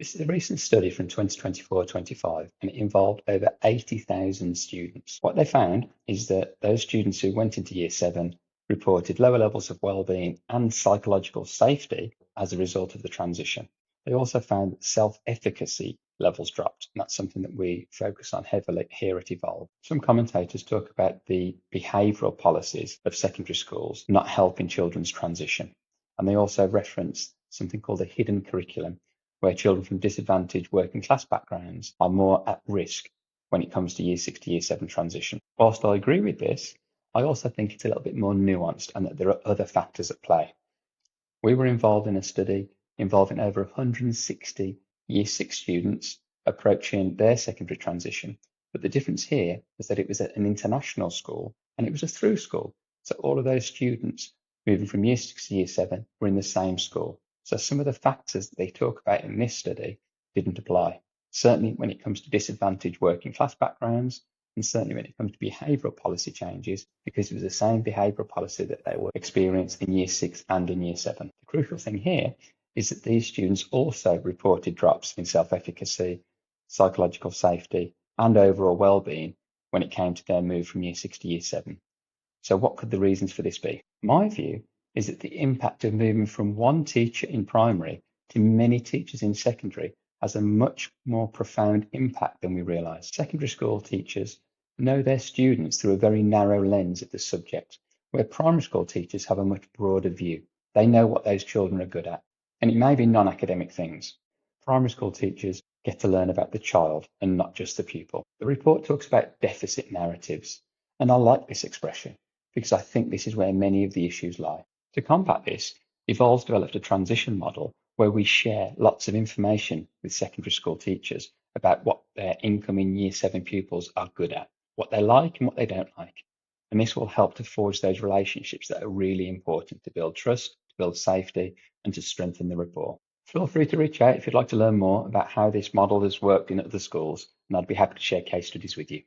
This is a recent study from 2024-25, and it involved over 80,000 students. What they found is that those students who went into year seven reported lower levels of well-being and psychological safety as a result of the transition. They also found that self-efficacy levels dropped, and that's something that we focus on heavily here at Evolve. Some commentators talk about the behavioural policies of secondary schools not helping children's transition, and they also reference something called a hidden curriculum, where children from disadvantaged working class backgrounds are more at risk when it comes to year six to year seven transition. Whilst I agree with this, I also think it's a little bit more nuanced and that there are other factors at play. We were involved in a study involving over 160 year six students approaching their secondary transition. But the difference here was that it was at an international school and it was a through school. So all of those students moving from year six to year seven were in the same school. So some of the factors that they talk about in this study didn't apply. Certainly when it comes to disadvantaged working class backgrounds, and certainly when it comes to behavioural policy changes, because it was the same behavioural policy that they were experienced in year six and in year seven. The crucial thing here is that these students also reported drops in self-efficacy, psychological safety, and overall well-being when it came to their move from year six to year seven. So what could the reasons for this be? My view is that the impact of moving from one teacher in primary to many teachers in secondary has a much more profound impact than we realise. Secondary school teachers know their students through a very narrow lens of the subject, where primary school teachers have a much broader view. They know what those children are good at, and it may be non-academic things. Primary school teachers get to learn about the child and not just the pupil. The report talks about deficit narratives, and I like this expression because I think this is where many of the issues lie. To combat this, Evolve's developed a transition model where we share lots of information with secondary school teachers about what their incoming year seven pupils are good at, what they like and what they don't like. And this will help to forge those relationships that are really important to build trust, to build safety, and to strengthen the rapport. Feel free to reach out if you'd like to learn more about how this model has worked in other schools, and I'd be happy to share case studies with you.